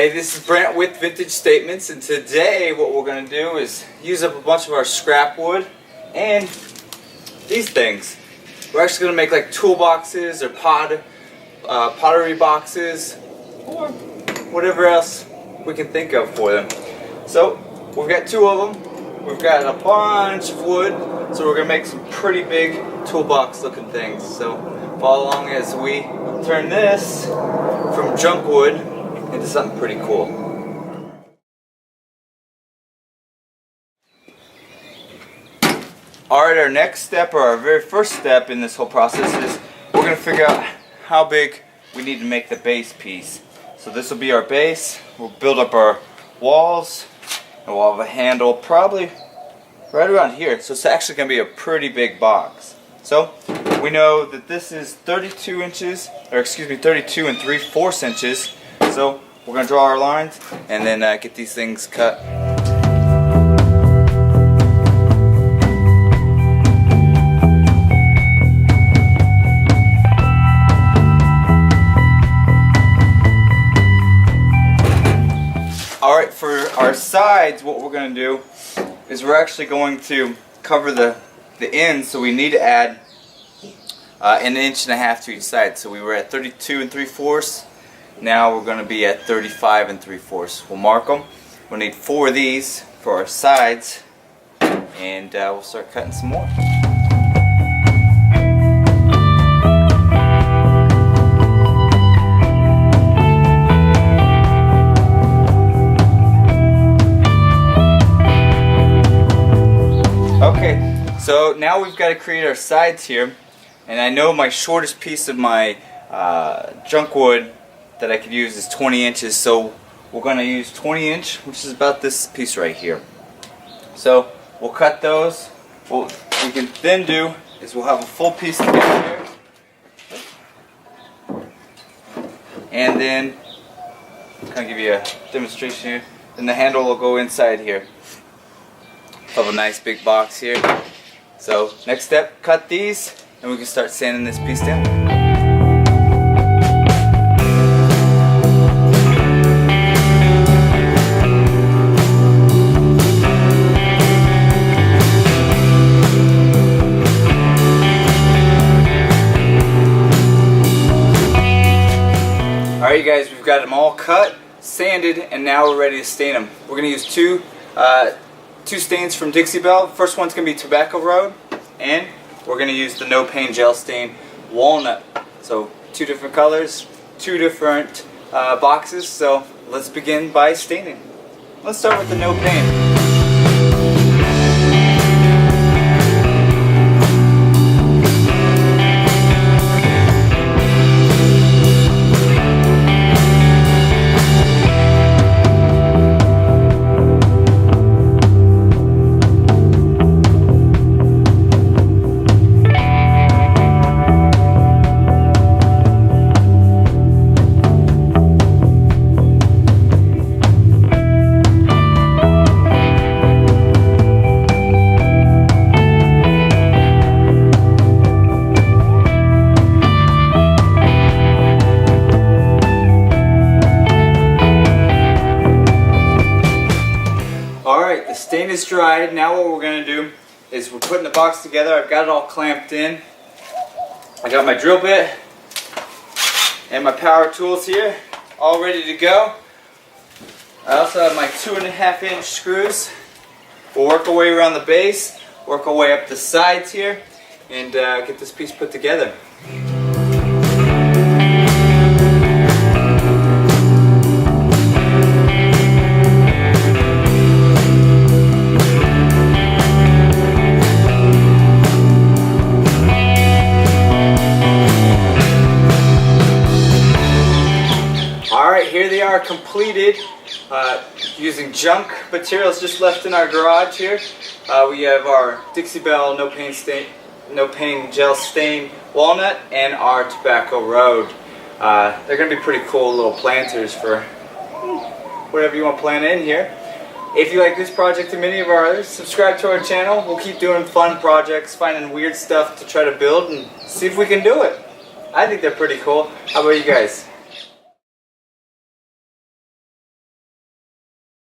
Hey, this is Brent with Vintage Statements, and today what we're going to do is use up a bunch of our scrap wood and these things. We're actually going to make like toolboxes or pottery boxes or whatever else we can think of for them. So we've got two of them. We've got a bunch of wood, so we're going to make some pretty big toolbox looking things. So follow along as we turn this from junk wood into something pretty cool. Alright, our next step, or our very first step in this whole process, is we're going to figure out how big we need to make the base piece. So this will be our base. We'll build up our walls, and we'll have a handle probably right around here. So it's actually going to be a pretty big box. So we know that this is 32 inches, or excuse me, 32 3/4 inches. So we're going to draw our lines and then get these things cut. Alright, for our sides, what we're going to do is we're actually going to cover the ends, so we need to add 1.5 inches to each side. So we were at 32 3/4. Now we're going to be at 35 3/4. We'll mark them. We'll need 4 of these for our sides, and we'll start cutting some more. Okay, so now we've got to create our sides here, and I know my shortest piece of my junk wood that I could use is 20 inches, so we're going to use 20 inch, which is about this piece right here. So we'll cut those. What we can then do is we'll have a full piece together here, and then kind of give you a demonstration here. Then the handle will go inside here of a nice big box here. So next step, cut these, and we can start sanding this piece down. Alright, you guys, we've got them all cut, sanded, and now we're ready to stain them. We're going to use two stains from Dixie Belle. First one's going to be Tobacco Road, and we're going to use the No Pain Gel Stain Walnut. So 2 different colors, 2 different boxes, so let's begin by staining. Let's start with the No Pain. Alright, the stain is dried. Now what we're going to do is we're putting the box together. I've got it all clamped in. I got my drill bit and my power tools here, all ready to go. I also have my 2.5 inch screws. We'll work our way around the base, work our way up the sides here, and get this piece put together. Here they are completed using junk materials just left in our garage here. We have our Dixie Belle No Pain Gel Stain Walnut and our Tobacco Road. They're going to be pretty cool little planters for whatever you want to plant in here. If you like this project and many of our others, subscribe to our channel. We'll keep doing fun projects, finding weird stuff to try to build and see if we can do it. I think they're pretty cool. How about you guys?